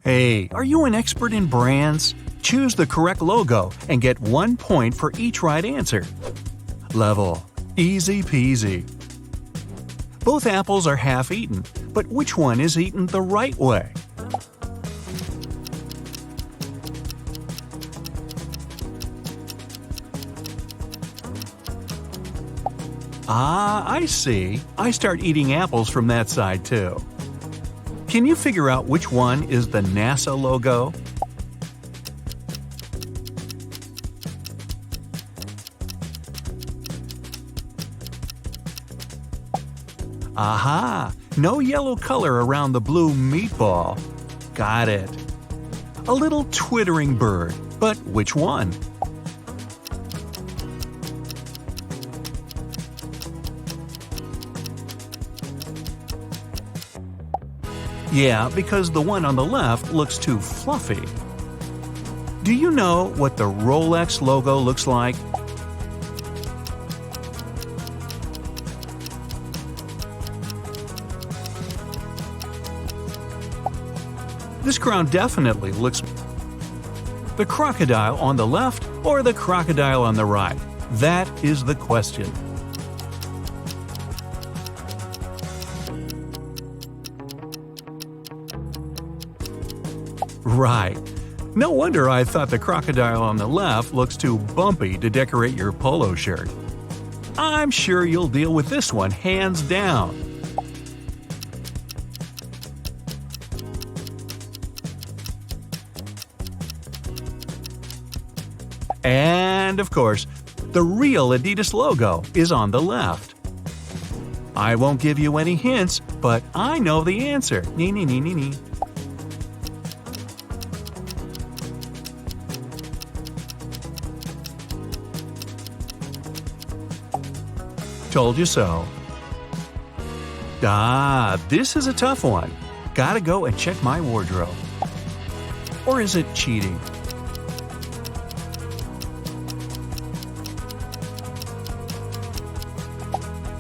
Hey, are you an expert in brands? Choose the correct logo and get 1 point for each right answer. Level. Easy peasy. Both apples are half eaten, but which one is eaten the right way? Ah, I see. I start eating apples from that side too. Can you figure out which one is the NASA logo? Aha! No yellow color around the blue meatball. Got it. A little twittering bird, but which one? Yeah, because the one on the left looks too fluffy. Do you know what the Rolex logo looks like? This crown definitely looks the crocodile on the left or the crocodile on the right. That is the question. Right. No wonder I thought the crocodile on the left looks too bumpy to decorate your polo shirt. I'm sure you'll deal with this one hands down. And, of course, the real Adidas logo is on the left. I won't give you any hints, but I know the answer. Nee, nee, nee, nee, nee. Told you so. Ah, this is a tough one. Gotta go and check my wardrobe. Or is it cheating?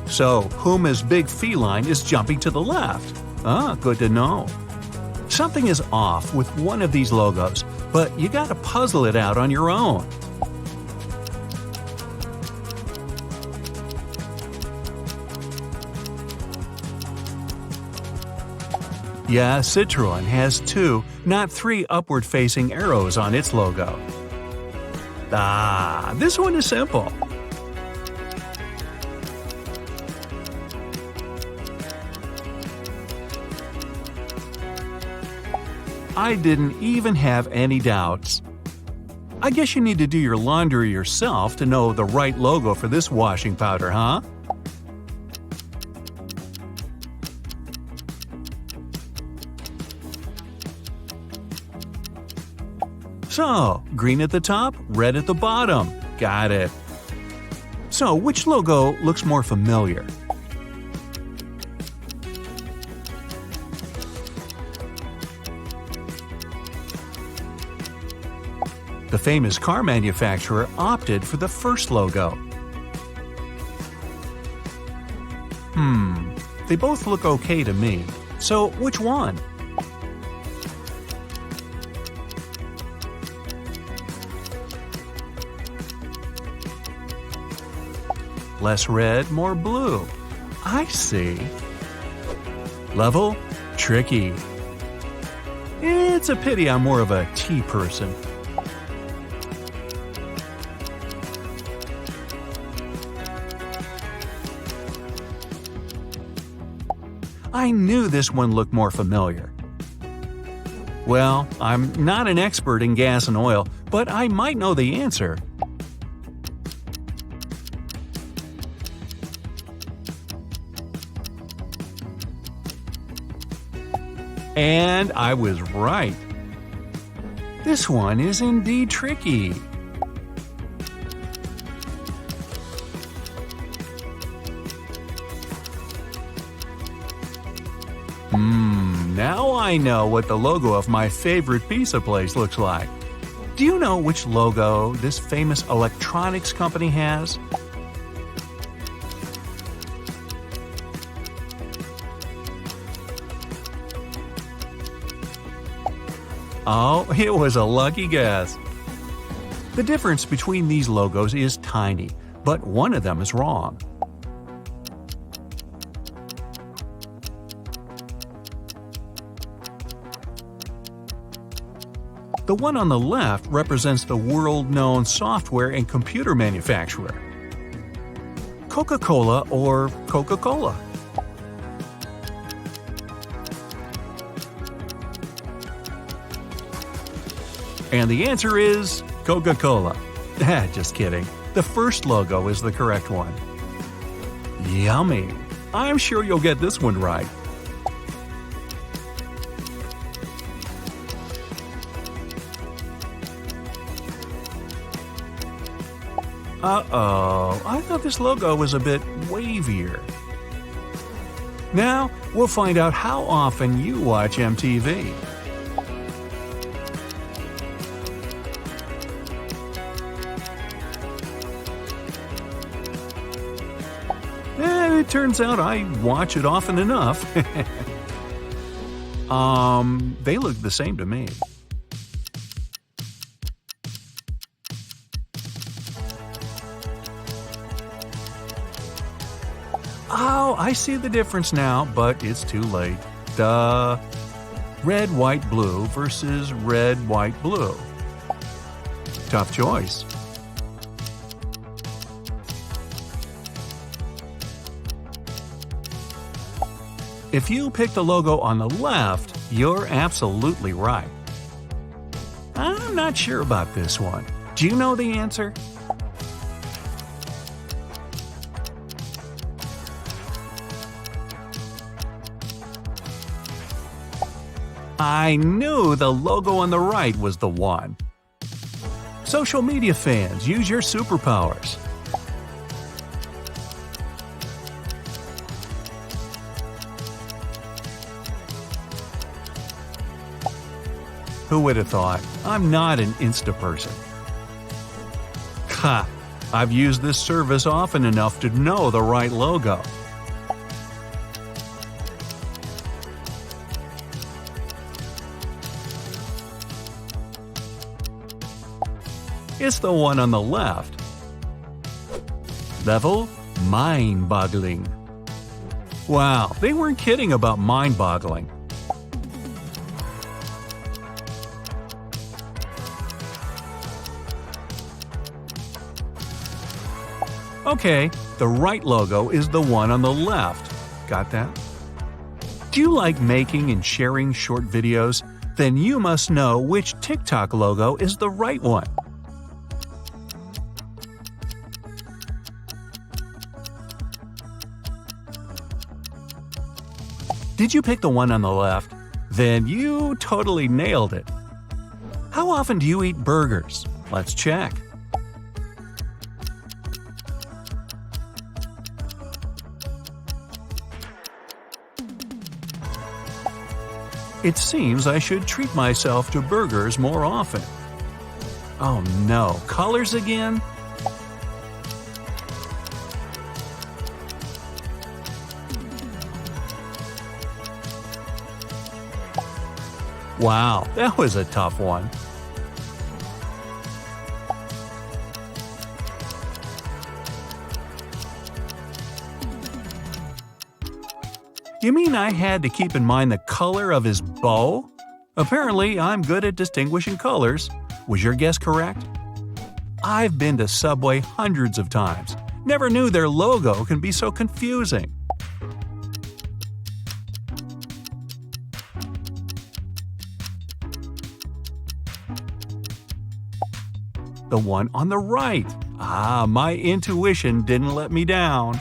So, Puma's big feline is jumping to the left. Ah, good to know. Something is off with one of these logos, but you gotta puzzle it out on your own. Yeah, Citroën has 2, not 3 upward-facing arrows on its logo. Ah, this one is simple. I didn't even have any doubts. I guess you need to do your laundry yourself to know the right logo for this washing powder, huh? So, green at the top, red at the bottom. Got it. So, which logo looks more familiar? The famous car manufacturer opted for the first logo. They both look okay to me. So, which one? Less red, more blue. I see. Level? Tricky. It's a pity I'm more of a tea person. I knew this one looked more familiar. Well, I'm not an expert in gas and oil, but I might know the answer. And I was right. This one is indeed tricky. Now I know what the logo of my favorite pizza place looks like. Do you know which logo this famous electronics company has? Oh, it was a lucky guess. The difference between these logos is tiny, but one of them is wrong. The one on the left represents the world-known software and computer manufacturer, Coca-Cola or Coca-Cola. And the answer is Coca-Cola. Just kidding. The first logo is the correct one. Yummy! I'm sure you'll get this one right. Uh-oh, I thought this logo was a bit wavier. Now, we'll find out how often you watch MTV. It turns out I watch it often enough. They look the same to me. Oh, I see the difference now, but it's too late. Duh. Red, white, blue versus red, white, blue. Tough choice. If you pick the logo on the left, you're absolutely right. I'm not sure about this one. Do you know the answer? I knew the logo on the right was the one. Social media fans, use your superpowers. Who would have thought? I'm not an Insta person. Ha! I've used this service often enough to know the right logo. It's the one on the left. Level? Mind-boggling. Wow, they weren't kidding about mind-boggling. Okay, the right logo is the one on the left. Got that? Do you like making and sharing short videos? Then you must know which TikTok logo is the right one. Did you pick the one on the left? Then you totally nailed it. How often do you eat burgers? Let's check. It seems I should treat myself to burgers more often. Oh no, colors again? Wow, that was a tough one. You mean I had to keep in mind the color of his bow? Apparently, I'm good at distinguishing colors. Was your guess correct? I've been to Subway hundreds of times. Never knew their logo can be so confusing. The one on the right. Ah, my intuition didn't let me down.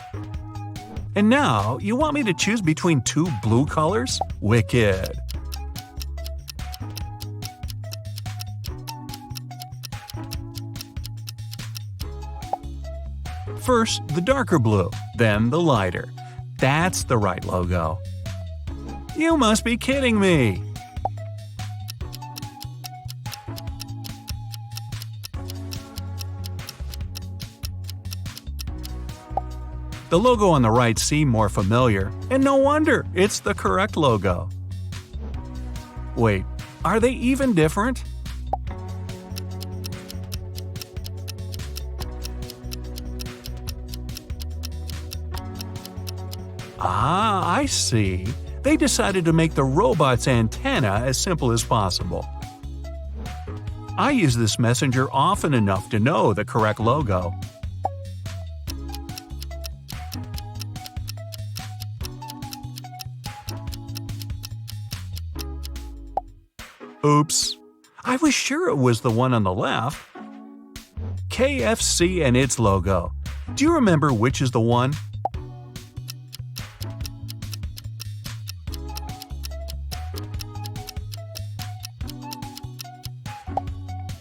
And now, you want me to choose between two blue colors? Wicked. First, the darker blue, then the lighter. That's the right logo. You must be kidding me! The logo on the right seemed more familiar, and no wonder, it's the correct logo. Wait, Are they even different? Ah, I see. They decided to make the robot's antenna as simple as possible. I use this messenger often enough to know the correct logo. Oops. I was sure it was the one on the left. KFC and its logo. Do you remember which is the one?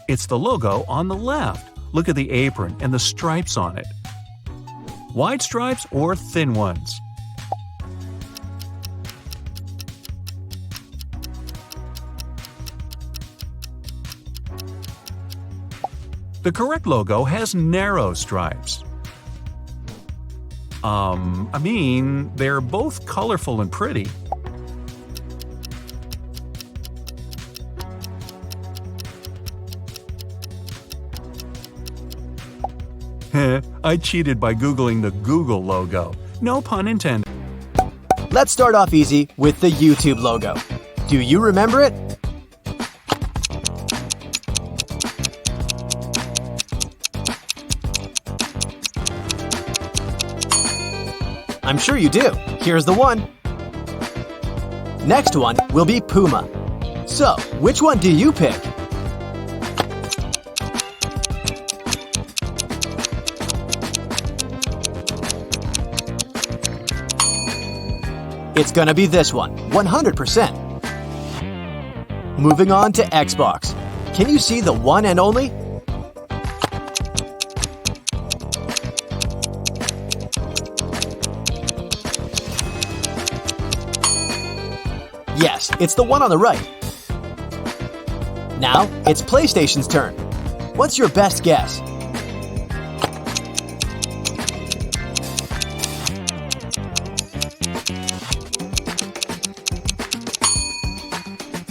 It's the logo on the left. Look at the apron and the stripes on it. Wide stripes or thin ones? The correct logo has narrow stripes. They're both colorful and pretty. I cheated by Googling the Google logo. No pun intended. Let's start off easy with the YouTube logo. Do you remember it? I'm sure you do. Here's the one. Next one will be Puma. So, which one do you pick? It's gonna be this one, 100%. Moving on to Xbox. Can you see the one and only? Yes, it's the one on the right. Now, it's PlayStation's turn. What's your best guess?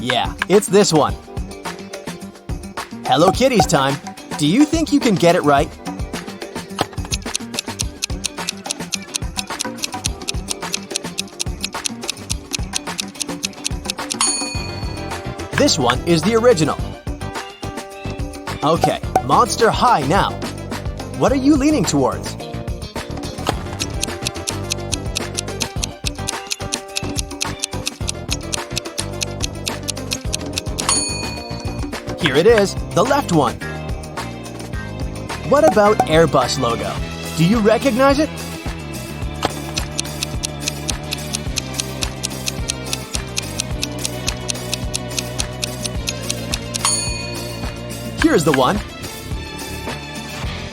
Yeah, it's this one. Hello Kitty's time. Do you think you can get it right? This one is the original. Okay, Monster High now. What are you leaning towards? Here it is, the left one. What about Airbus logo? Do you recognize it? Here's the one.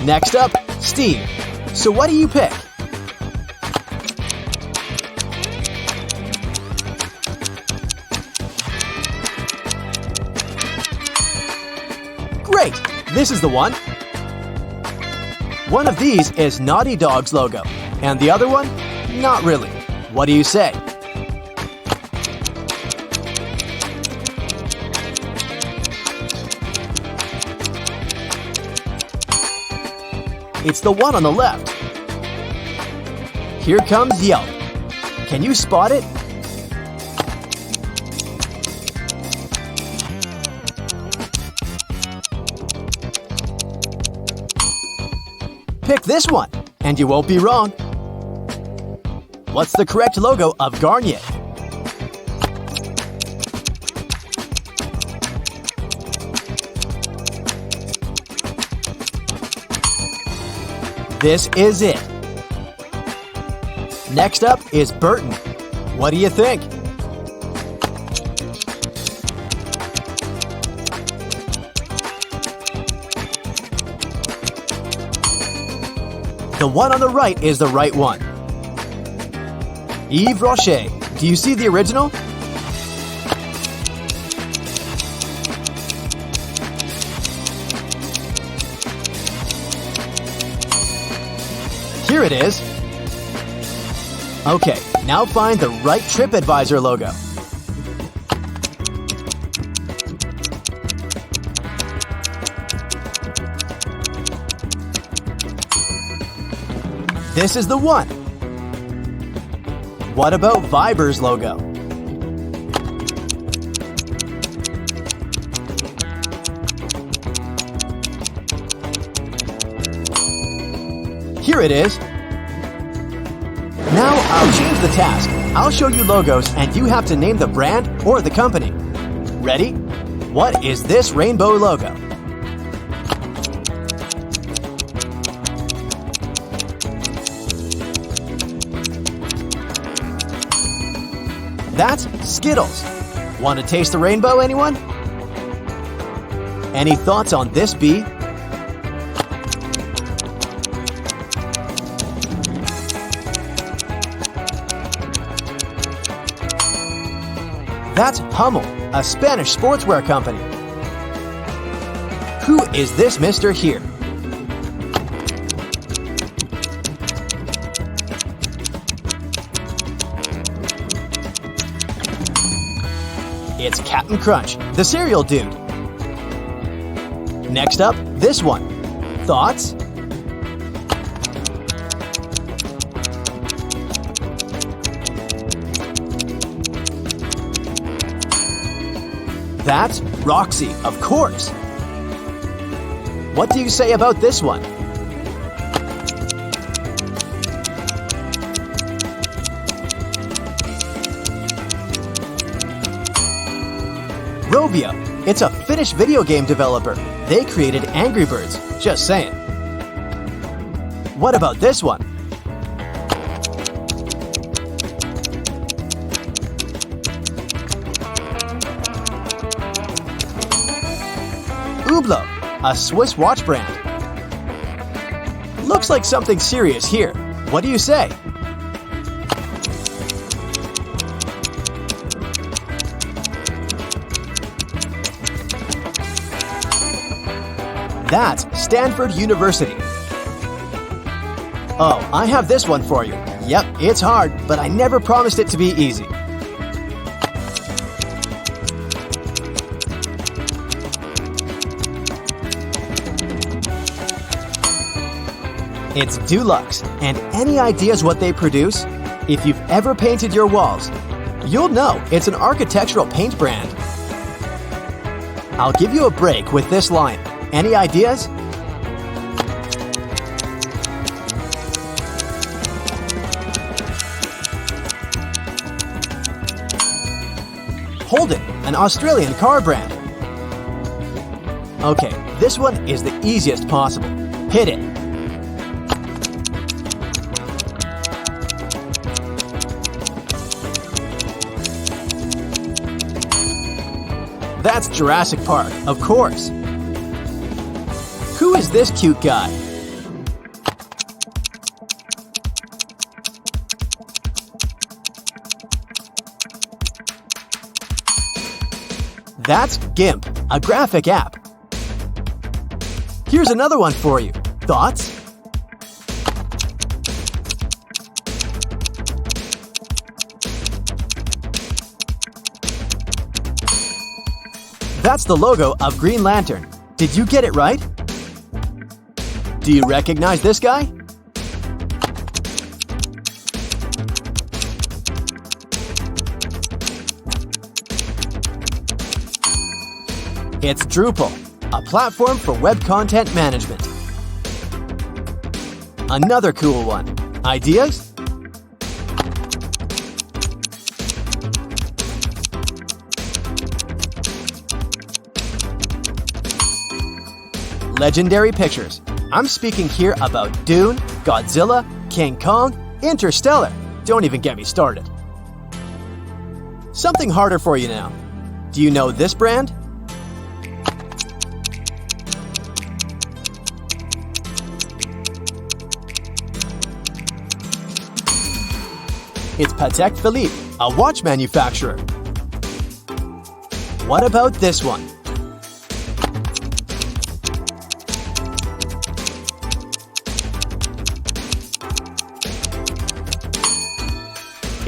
Next up, Steve. So what do you pick? Great! This is the one. One of these is Naughty Dog's logo, and the other one, not really. What do you say? It's the one on the left. Here comes Yelp. Can you spot it? Pick this one, and you won't be wrong. What's the correct logo of Garnier? This is it. Next up is Burton. What do you think? The one on the right is the right one. Yves Rocher. Do you see the original? Here it is. Okay, now find the right TripAdvisor logo. This is the one. What about Viber's logo? Here it is. Now I'll change the task. I'll show you logos and you have to name the brand or the company. Ready? What is this rainbow logo? That's Skittles. Want to taste the rainbow, anyone? Any thoughts on this bee? That's Hummel, a Spanish sportswear company. Who is this mister here? It's Captain Crunch, the cereal dude. Next up, this one. Thoughts? That's Roxy, of course. What do you say about this one? Rovio. It's a Finnish video game developer. They created Angry Birds. Just saying. What about this one? Hublot, a Swiss watch brand. Looks like something serious here. What do you say? That's Stanford University. Oh, I have this one for you. Yep, it's hard, but I never promised it to be easy. It's Dulux, and any ideas what they produce? If you've ever painted your walls, you'll know it's an architectural paint brand. I'll give you a break with this line. Any ideas? Holden, an Australian car brand. Okay, this one is the easiest possible. Hit it. That's Jurassic Park, of course. Who is this cute guy? That's GIMP, a graphic app. Here's another one for you. Thoughts? That's the logo of Green Lantern. Did you get it right? Do you recognize this guy? It's Drupal, a platform for web content management. Another cool one. Ideas? Legendary Pictures. I'm speaking here about Dune, Godzilla, King Kong, Interstellar. Don't even get me started. Something harder for you now. Do you know this brand? It's Patek Philippe, a watch manufacturer. What about this one?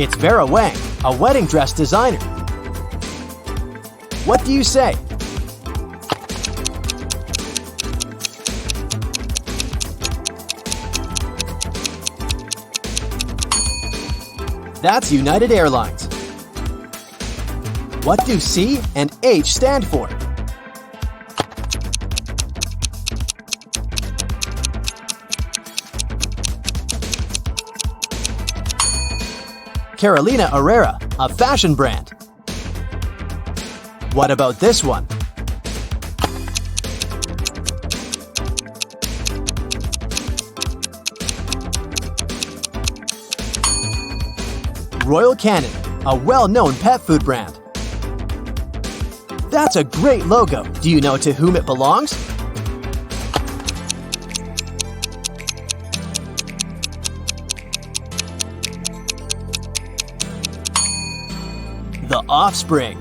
It's Vera Wang, a wedding dress designer. What do you say? That's United Airlines. What do C and H stand for? Carolina Herrera, a fashion brand. What about this one? Royal Canin, a well-known pet food brand. That's a great logo. Do you know to whom it belongs? The Offspring.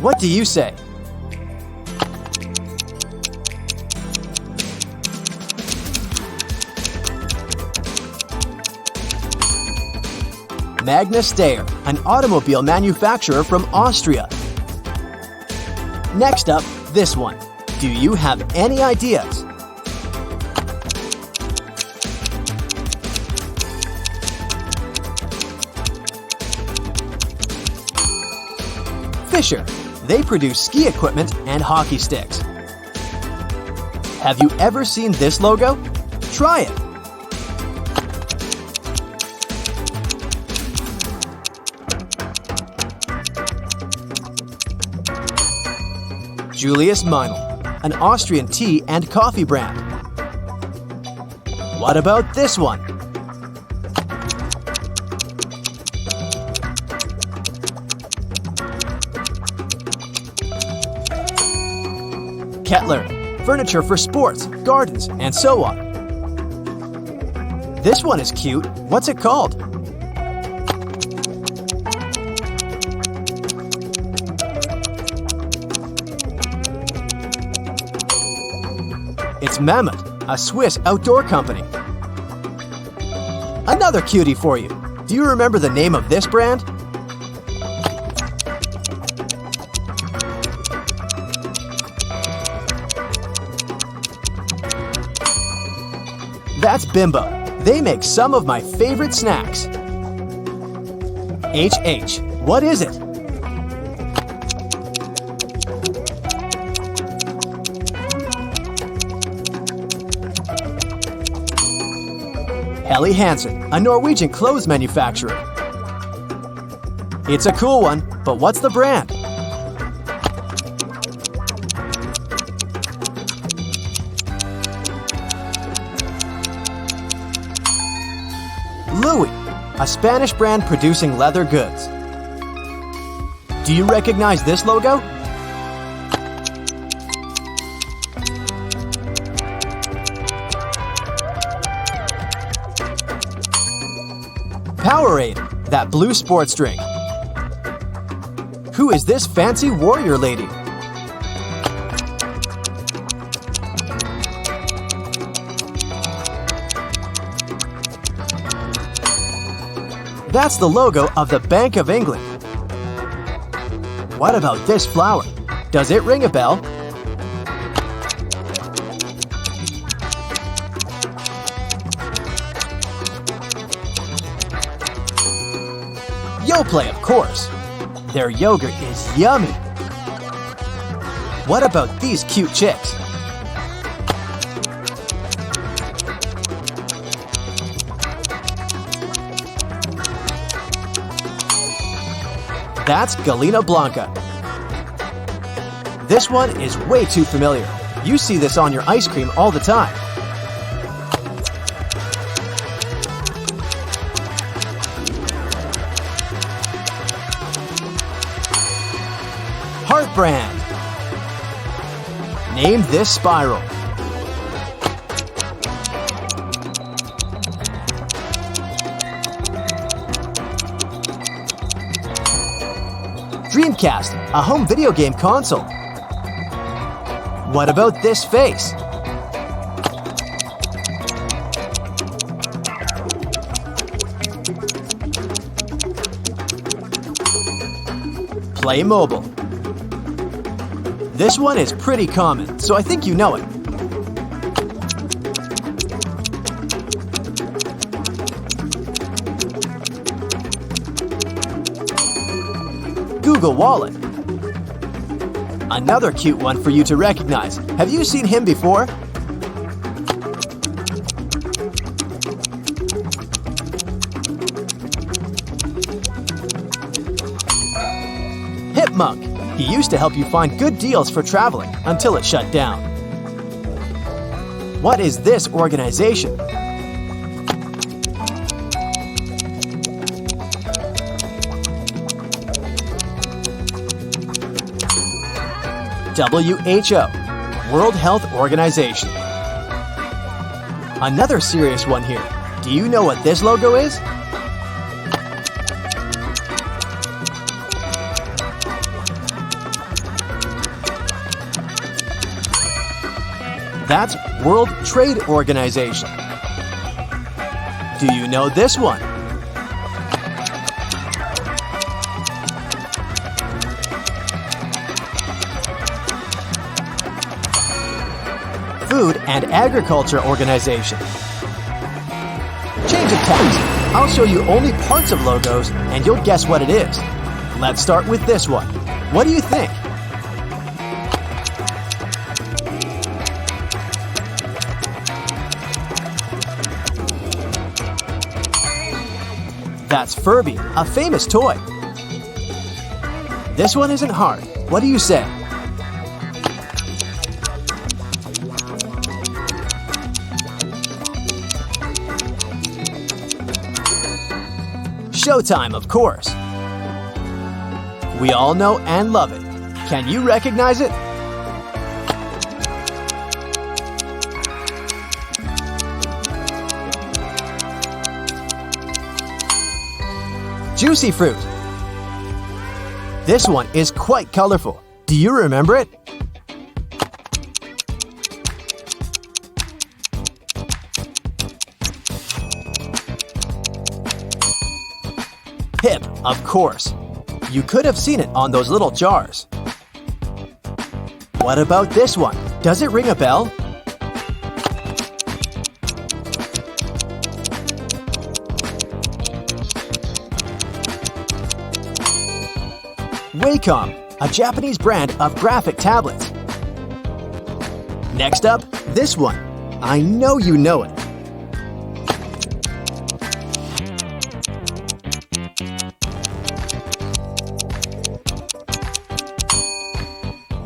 What do you say? Magna Steyr, an automobile manufacturer from Austria. Next up, this one. Do you have any ideas? Fisher. They produce ski equipment and hockey sticks. Have you ever seen this logo? Try it. Julius Meinl, an Austrian tea and coffee brand. What about this one? Kettler, furniture for sports, gardens, and so on. This one is cute. What's it called? It's Mammoth, a Swiss outdoor company. Another cutie for you. Do you remember the name of this brand? That's Bimbo. They make some of my favorite snacks. HH, what is it? Helly Hansen, a Norwegian clothes manufacturer. It's a cool one, but what's the brand? Louis, a Spanish brand producing leather goods. Do you recognize this logo? Powerade, that blue sports drink. Who is this fancy warrior lady? That's the logo of the Bank of England. What about this flower? Does it ring a bell? Yoplait, of course. Their yogurt is yummy. What about these cute chicks? That's Galina Blanca. This one is way too familiar. You see this on your ice cream all the time. Heart brand. Name this spiral. Dreamcast, a home video game console. What about this face? Playmobil. This one is pretty common, so I think you know it. Google Wallet. Another cute one for you to recognize. Have you seen him before? Hipmunk. He used to help you find good deals for traveling until it shut down. What is this organization? WHO, World Health Organization. Another serious one here. Do you know what this logo is? That's World Trade Organization. Do you know this one? Food and Agriculture Organization. Change of tack. I'll show you only parts of logos and you'll guess what it is. Let's start with this one. What do you think? That's Furby, a famous toy. This one isn't hard. What do you say? Showtime, of course. We all know and love it. Can you recognize it? Juicy fruit. This one is quite colorful. Do you remember it? Hip, of course. You could have seen it on those little jars. What about this one? Does it ring a bell? Wacom, a Japanese brand of graphic tablets. Next up, this one. I know you know it.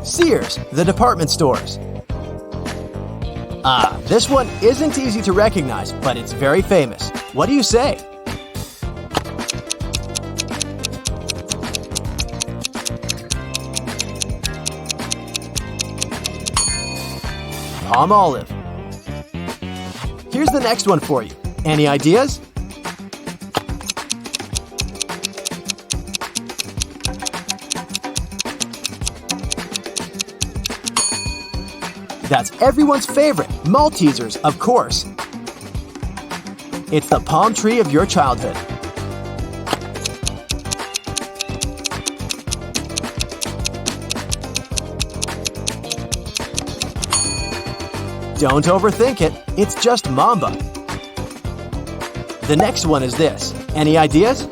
Sears, the department stores. This one isn't easy to recognize, but it's very famous. What do you say? Palmolive. Here's the next one for you. Any ideas? That's everyone's favorite, Maltesers, of course. It's the palm tree of your childhood. Don't overthink it, it's just Mamba. The next one is this. Any ideas?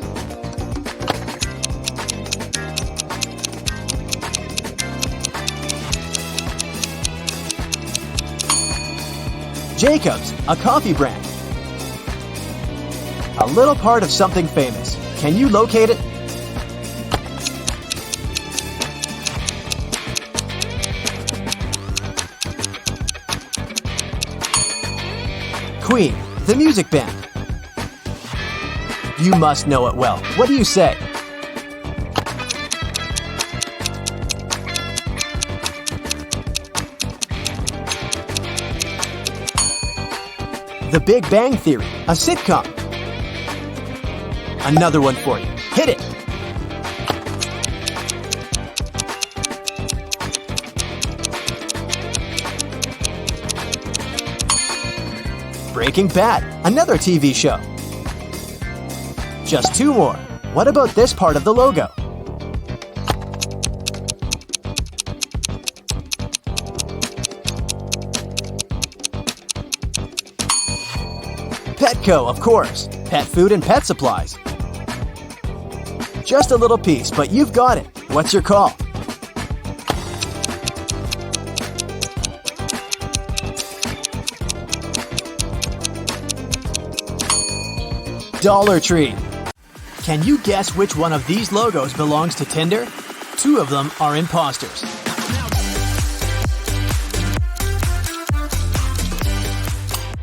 Jacobs, a coffee brand. A little part of something famous. Can you locate it? Queen, the music band. You must know it well. What do you say? The Big Bang Theory, a sitcom. Another one for you. Hit it! Breaking Bad, another TV show. Just two more. What about this part of the logo? Petco, of course. Pet food and pet supplies. Just a little piece, but you've got it. What's your call? Dollar Tree. Can you guess which one of these logos belongs to Tinder? Two of them are imposters.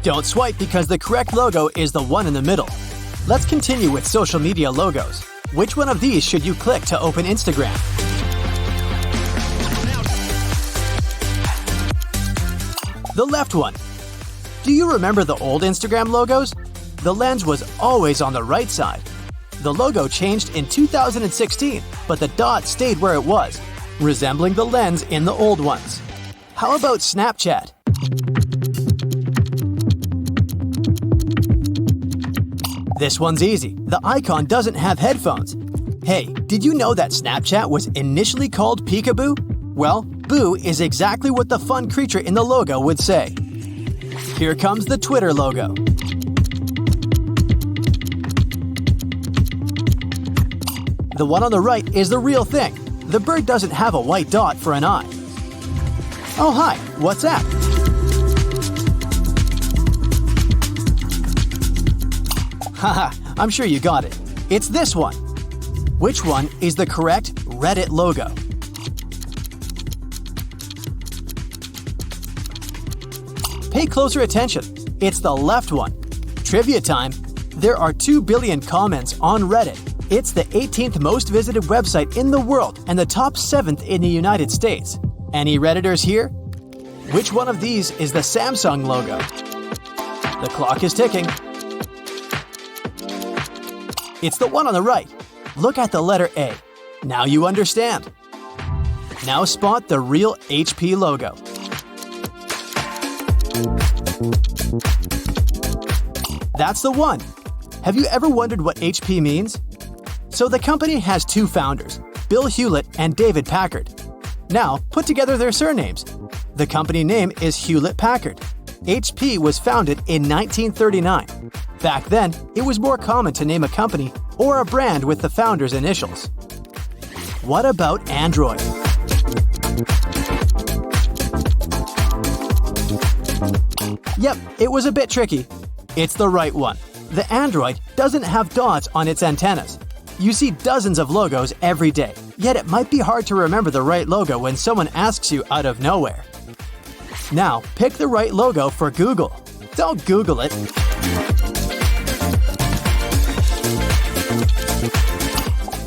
Don't swipe because the correct logo is the one in the middle. Let's continue with social media logos. Which one of these should you click to open Instagram? The left one. Do you remember the old Instagram logos? The lens was always on the right side. The logo changed in 2016, but the dot stayed where it was, resembling the lens in the old ones. How about Snapchat? This one's easy. The icon doesn't have headphones. Hey, did you know that Snapchat was initially called Peekaboo? Well, Boo is exactly what the fun creature in the logo would say. Here comes the Twitter logo. The one on the right is the real thing. The bird doesn't have a white dot for an eye. Oh hi, what's that? Haha, I'm sure you got it. It's this one. Which one is the correct Reddit logo? Pay closer attention. It's the left one. Trivia time. There are 2 billion comments on Reddit. It's the 18th most visited website in the world and the top 7th in the United States. Any Redditors here? Which one of these is the Samsung logo? The clock is ticking. It's the one on the right. Look at the letter A. Now you understand. Now spot the real HP logo. That's the one. Have you ever wondered what HP means? So the company has 2 founders, Bill Hewlett and David Packard. Now, put together their surnames. The company name is Hewlett-Packard. HP was founded in 1939. Back then, it was more common to name a company or a brand with the founder's initials. What about Android? Yep, it was a bit tricky. It's the right one. The Android doesn't have dots on its antennas. You see dozens of logos every day, yet it might be hard to remember the right logo when someone asks you out of nowhere. Now, pick the right logo for Google. Don't Google it.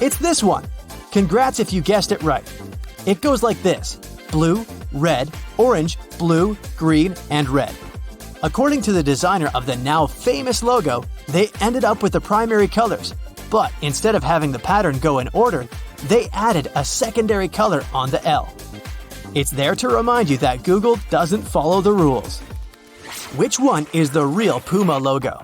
It's this one. Congrats if you guessed it right. It goes like this: blue, red, orange, blue, green, and red. According to the designer of the now famous logo, they ended up with the primary colors. But instead of having the pattern go in order, they added a secondary color on the L. It's there to remind you that Google doesn't follow the rules. Which one is the real Puma logo?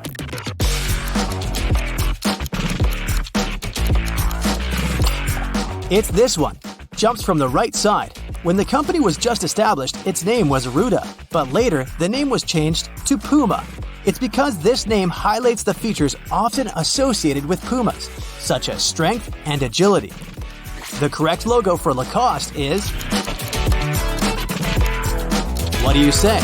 It's this one. Jumps from the right side. When the company was just established, its name was Ruda, but later the name was changed to Puma. It's because this name highlights the features often associated with Pumas, such as strength and agility. The correct logo for Lacoste is... What do you say?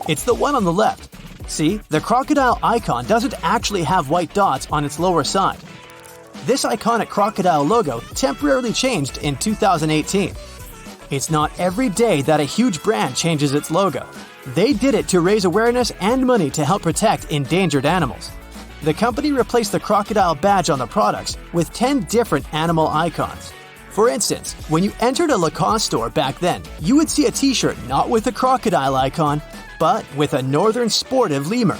It's the one on the left. See, the crocodile icon doesn't actually have white dots on its lower side. This iconic crocodile logo temporarily changed in 2018. It's not every day that a huge brand changes its logo. They did it to raise awareness and money to help protect endangered animals. The company replaced the crocodile badge on the products with 10 different animal icons. For instance, when you entered a Lacoste store back then, you would see a t-shirt not with a crocodile icon, but with a northern sportive lemur.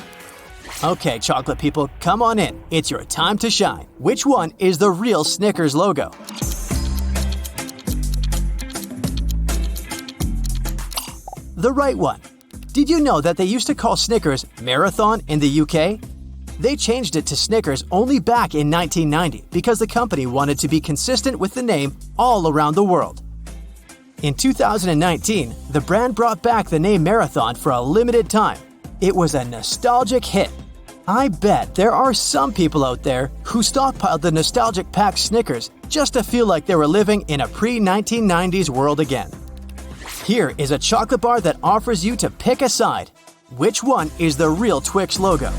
Okay, chocolate people, come on in. It's your time to shine. Which one is the real Snickers logo? The right one. Did you know that they used to call Snickers Marathon in the UK? They changed it to Snickers only back in 1990 because the company wanted to be consistent with the name all around the world. In 2019, the brand brought back the name Marathon for a limited time. It was a nostalgic hit. I bet there are some people out there who stockpiled the nostalgic pack Snickers just to feel like they were living in a pre-1990s world again. Here is a chocolate bar that offers you to pick a side. Which one is the real Twix logo?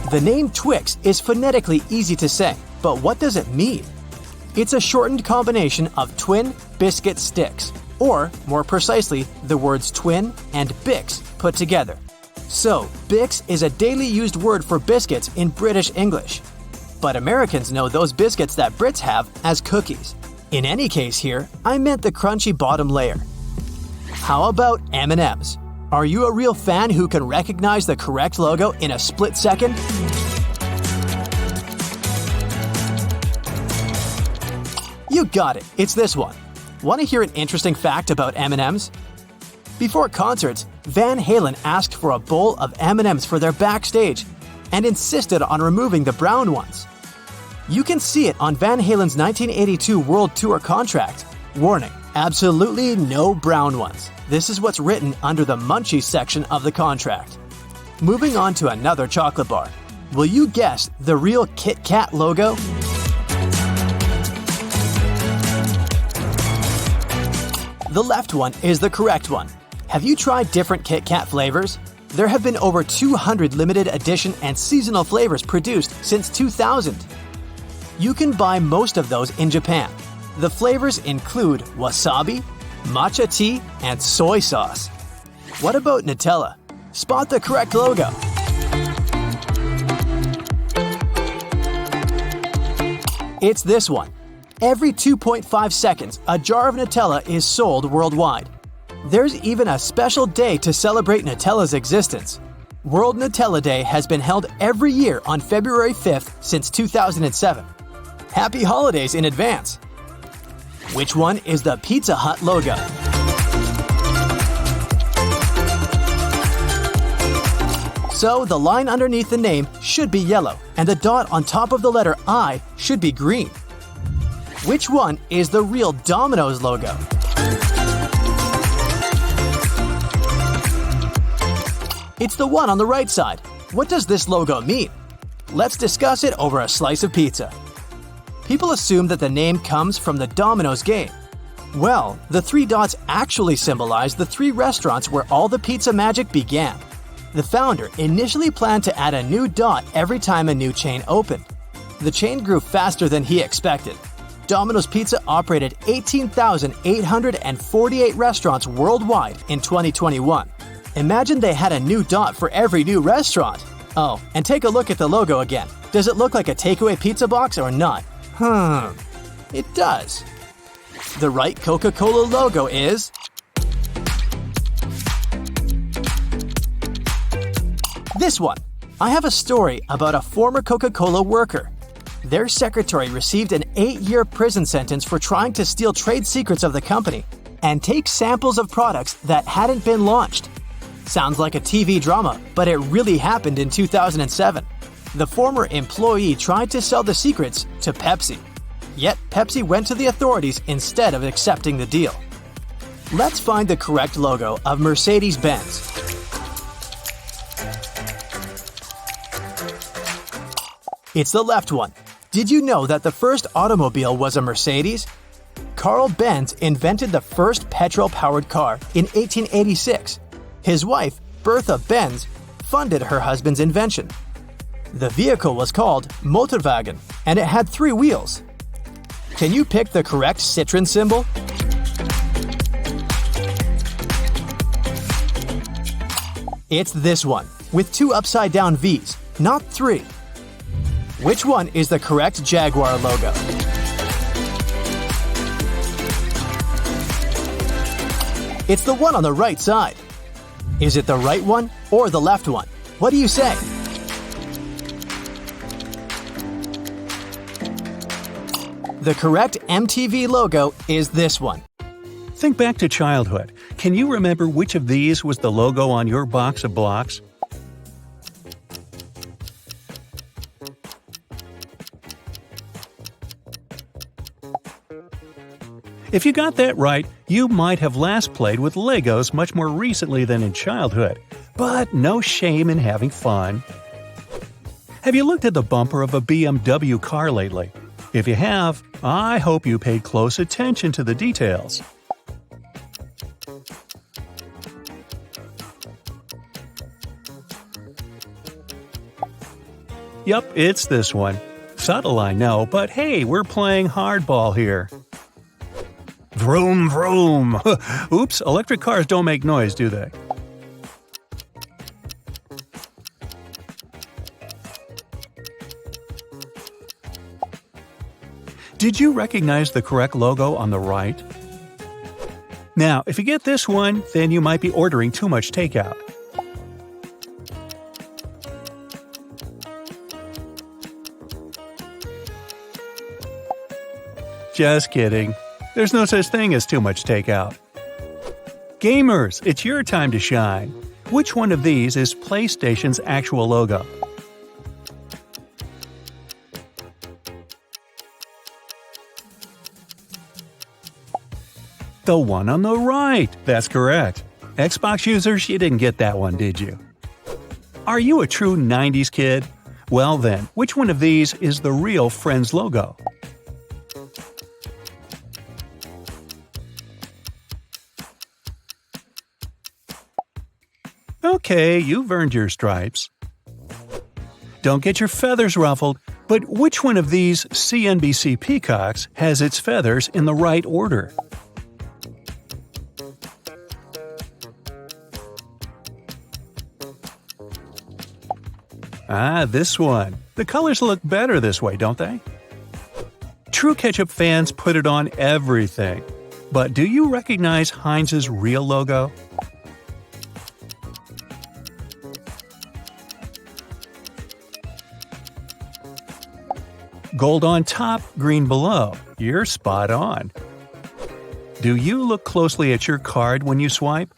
The name Twix is phonetically easy to say, but what does it mean? It's a shortened combination of twin biscuit sticks, or more precisely, the words twin and Bix put together. So, Bix is a daily used word for biscuits in British English. But Americans know those biscuits that Brits have as cookies. In any case here, I meant the crunchy bottom layer. How about M&M's? Are you a real fan who can recognize the correct logo in a split second? You got it, it's this one. Want to hear an interesting fact about M&M's? Before concerts, Van Halen asked for a bowl of M&M's for their backstage and insisted on removing the brown ones. You can see it on Van Halen's 1982 World Tour contract. Warning, absolutely no brown ones. This is what's written under the Munchies section of the contract. Moving on to another chocolate bar. Will you guess the real Kit Kat logo? The left one is the correct one. Have you tried different Kit Kat flavors? There have been over 200 limited edition and seasonal flavors produced since 2000. You can buy most of those in Japan. The flavors include wasabi, matcha tea, and soy sauce. What about Nutella? Spot the correct logo. It's this one. Every 2.5 seconds, a jar of Nutella is sold worldwide. There's even a special day to celebrate Nutella's existence. World Nutella Day has been held every year on February 5th since 2007. Happy holidays in advance! Which one is the Pizza Hut logo? So the line underneath the name should be yellow, and the dot on top of the letter I should be green. Which one is the real Domino's logo? It's the one on the right side. What does this logo mean? Let's discuss it over a slice of pizza. People assume that the name comes from the Domino's game. Well, the three dots actually symbolize the three restaurants where all the pizza magic began. The founder initially planned to add a new dot every time a new chain opened. The chain grew faster than he expected. Domino's Pizza operated 18,848 restaurants worldwide in 2021. Imagine they had a new dot for every new restaurant. Oh, and take a look at the logo again. Does it look like a takeaway pizza box or not? It does. The right Coca-Cola logo is... this one. I have a story about a former Coca-Cola worker. Their secretary received an 8-year prison sentence for trying to steal trade secrets of the company and take samples of products that hadn't been launched. Sounds like a TV drama, but it really happened in 2007. The former employee tried to sell the secrets to Pepsi. Yet Pepsi went to the authorities instead of accepting the deal. Let's find the correct logo of Mercedes-Benz. It's the left one. Did you know that the first automobile was a Mercedes? Carl Benz invented the first petrol-powered car in 1886. His wife, Bertha Benz, funded her husband's invention. The vehicle was called Motorwagen, and it had 3 wheels. Can you pick the correct Citroen symbol? It's this one, with 2 upside-down V's, not 3. Which one is the correct Jaguar logo? It's the one on the right side. Is it the right one or the left one? What do you say? The correct MTV logo is this one. Think back to childhood. Can you remember which of these was the logo on your box of blocks? If you got that right, you might have last played with Legos much more recently than in childhood. But no shame in having fun. Have you looked at the bumper of a BMW car lately? If you have, I hope you paid close attention to the details. Yup, it's this one. Subtle, I know, but hey, we're playing hardball here. Vroom, vroom. Oops, electric cars don't make noise, do they? Did you recognize the correct logo on the right? Now, if you get this one, then you might be ordering too much takeout. Just kidding. There's no such thing as too much takeout. Gamers, it's your time to shine. Which one of these is PlayStation's actual logo? The one on the right. That's correct. Xbox users, you didn't get that one, did you? Are you a true 90s kid? Well then, which one of these is the real Friends logo? Okay, you've earned your stripes. Don't get your feathers ruffled, but which one of these CNBC peacocks has its feathers in the right order? Ah, this one. The colors look better this way, don't they? True ketchup fans put it on everything. But do you recognize Heinz's real logo? Gold on top, green below. You're spot on. Do you look closely at your card when you swipe?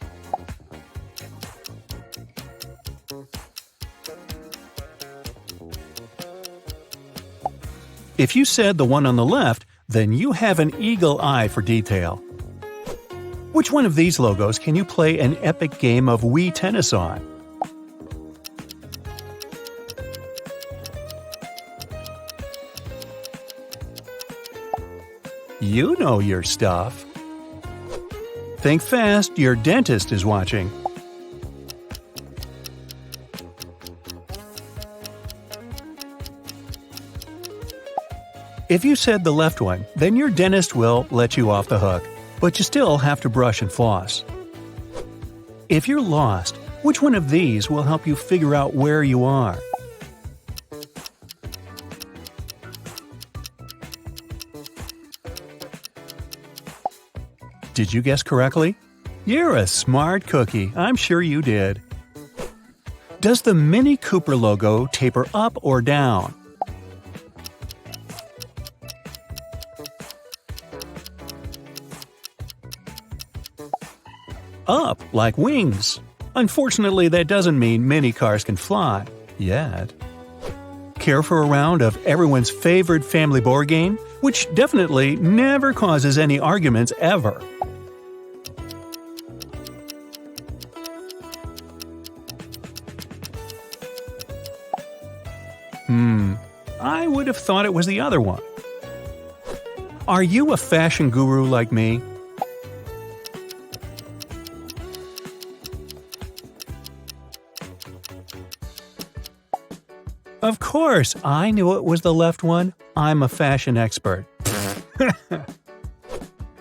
If you said the one on the left, then you have an eagle eye for detail. Which one of these logos can you play an epic game of Wii Tennis on? You know your stuff. Think fast, your dentist is watching. If you said the left one, then your dentist will let you off the hook, but you still have to brush and floss. If you're lost, which one of these will help you figure out where you are? Did you guess correctly? You're a smart cookie, I'm sure you did. Does the Mini Cooper logo taper up or down? Up, like wings. Unfortunately, that doesn't mean many cars can fly. Yet. Care for a round of everyone's favorite family board game, which definitely never causes any arguments ever? I would have thought it was the other one. Are you a fashion guru like me? Of course, I knew it was the left one. I'm a fashion expert.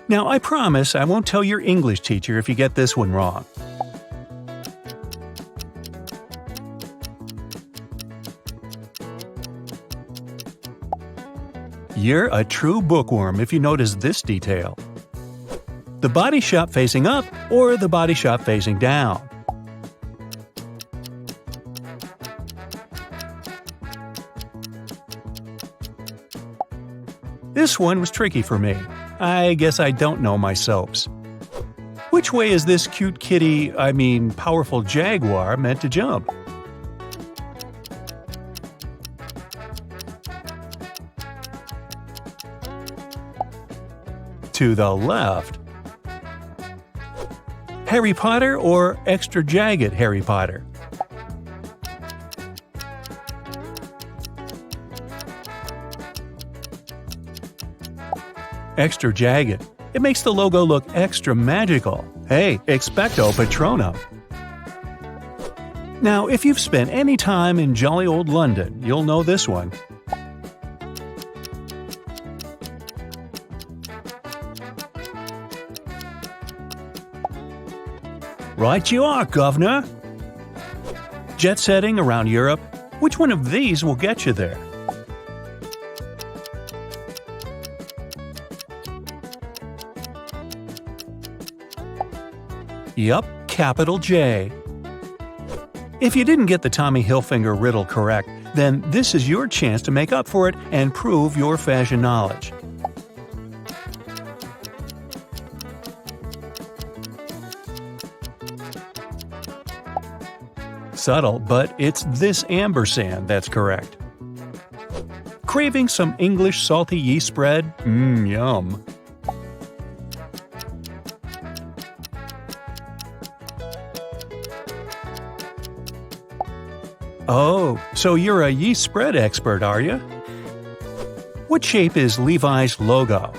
Now, I promise I won't tell your English teacher if you get this one wrong. You're a true bookworm if you notice this detail. The body shop facing up or the body shop facing down? This one was tricky for me. I guess I don't know my soaps. Which way is this cute kitty, powerful jaguar meant to jump? To the left. Harry Potter or extra jagged Harry Potter? extra jagged. It makes the logo look extra magical. Hey, expecto patronum. Now, if you've spent any time in jolly old London, you'll know this one. Right you are, governor! Jet setting around Europe, which one of these will get you there? Yup, capital J. If you didn't get the Tommy Hilfiger riddle correct, then this is your chance to make up for it and prove your fashion knowledge. Subtle, but it's this ampersand that's correct. Craving some English salty yeast spread? Yum. Oh, so you're a yeast spread expert, are you? What shape is Levi's logo?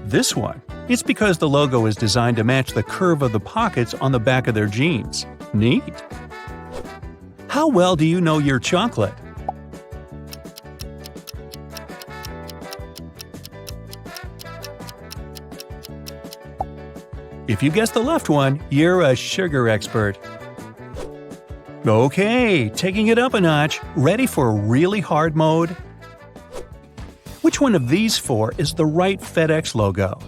This one. It's because the logo is designed to match the curve of the pockets on the back of their jeans. Neat. How well do you know your chocolate? If you guessed the left one, you're a sugar expert. Okay, taking it up a notch. Ready for really hard mode? Which one of these four is the right FedEx logo?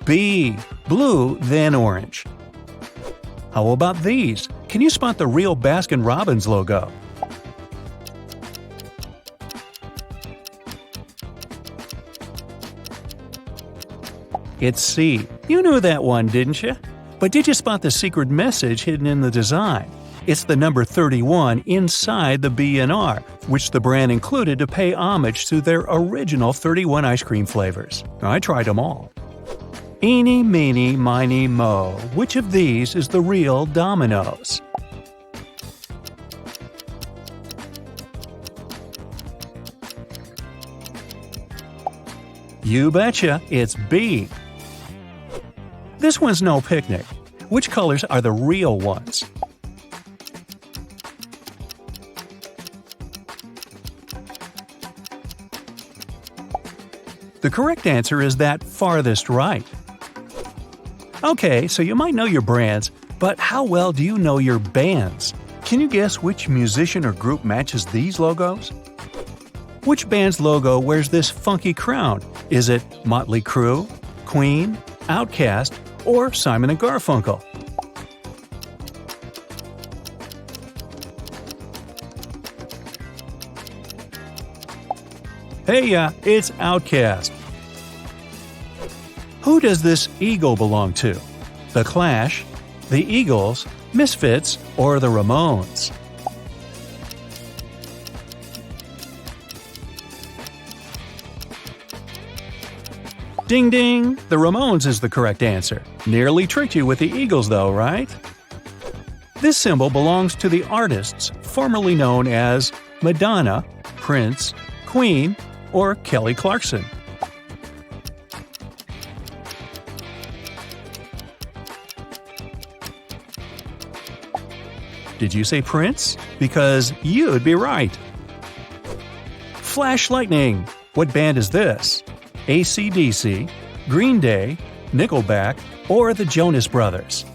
B. Blue, then orange. How about these? Can you spot the real Baskin-Robbins logo? It's C. You knew that one, didn't you? But did you spot the secret message hidden in the design? It's the number 31 inside the B and R, which the brand included to pay homage to their original 31 ice cream flavors. I tried them all. Eeny, meeny, miny, mo. Which of these is the real Domino's? You betcha, it's B. This one's no picnic. Which colors are the real ones? The correct answer is that farthest right. Okay, so you might know your brands, but how well do you know your bands? Can you guess which musician or group matches these logos? Which band's logo wears this funky crown? Is it Motley Crue, Queen, Outkast, or Simon & Garfunkel? Hey, it's Outkast. Who does this eagle belong to? The Clash, the Eagles, Misfits, or the Ramones? Ding ding! The Ramones is the correct answer. Nearly tricked you with the Eagles though, right? This symbol belongs to the artists formerly known as Madonna, Prince, Queen, or Kelly Clarkson. Did you say Prince? Because you'd be right. Flash lightning! What band is this? AC/DC, Green Day, Nickelback, or the Jonas Brothers?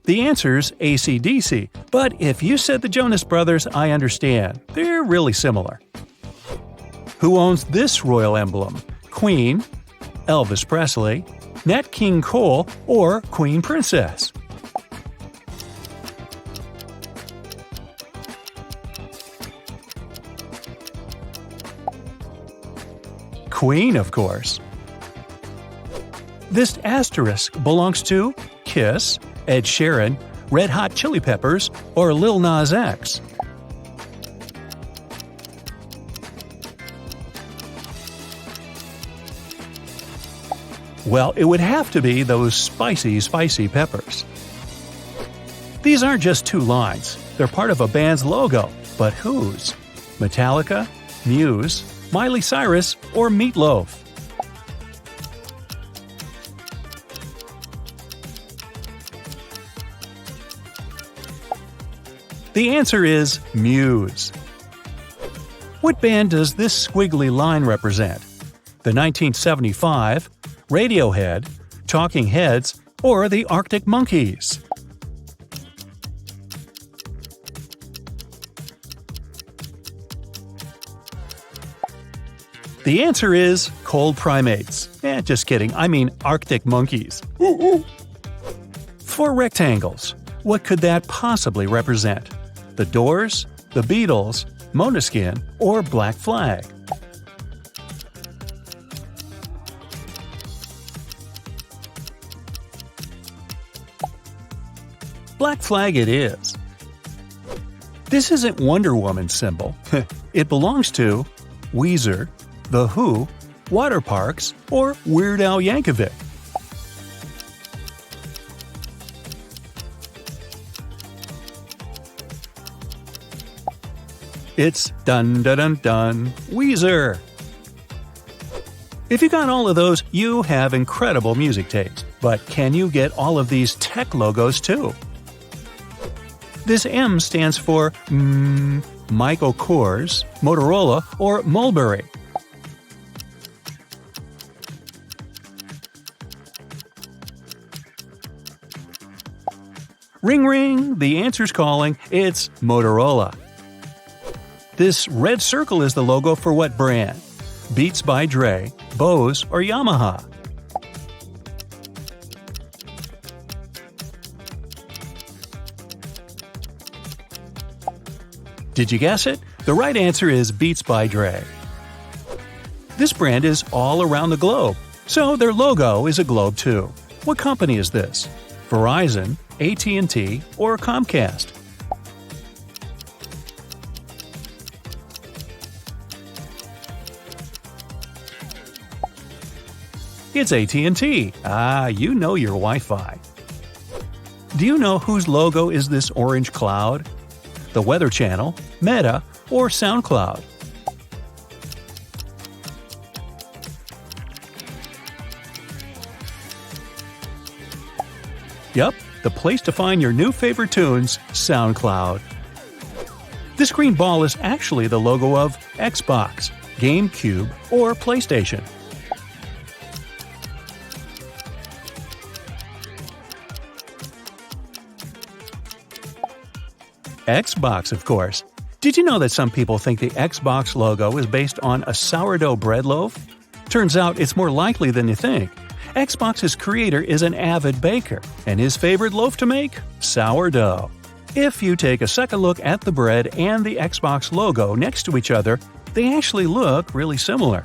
The answer's AC/DC, but if you said the Jonas Brothers, I understand. They're really similar. Who owns this royal emblem? Queen, Elvis Presley, Nat King Cole, or Queen Princess? Queen, of course. This asterisk belongs to Kiss, Ed Sheeran, Red Hot Chili Peppers, or Lil Nas X? Well, it would have to be those spicy peppers. These aren't just two lines, they're part of a band's logo, but whose? Metallica, Muse, Miley Cyrus, or Meatloaf? The answer is Muse. What band does this squiggly line represent? The 1975, Radiohead, Talking Heads, or the Arctic Monkeys? The answer is Cold Primates. Just kidding, I mean Arctic Monkeys. For rectangles, what could that possibly represent? The Doors, the Beatles, Måneskin, or Black Flag? Black Flag it is. This isn't Wonder Woman's symbol. It belongs to Weezer, The Who, Water Parks, or Weird Al Yankovic. It's dun dun dun dun Weezer. If you got all of those, you have incredible music taste. But can you get all of these tech logos too? This M stands for Michael Kors, Motorola, or Mulberry. Ring ring, the answer's calling, it's Motorola. This red circle is the logo for what brand? Beats by Dre, Bose, or Yamaha? Did you guess it? The right answer is Beats by Dre. This brand is all around the globe, so their logo is a globe too. What company is this? Verizon, AT&T, or Comcast? It's AT&T. You know your Wi-Fi. Do you know whose logo is this orange cloud? The Weather Channel, Meta, or SoundCloud? Yup, the place to find your new favorite tunes, SoundCloud. This green ball is actually the logo of Xbox, GameCube, or PlayStation. Xbox, of course. Did you know that some people think the Xbox logo is based on a sourdough bread loaf? Turns out it's more likely than you think. Xbox's creator is an avid baker, and his favorite loaf to make? Sourdough. If you take a second look at the bread and the Xbox logo next to each other, they actually look really similar.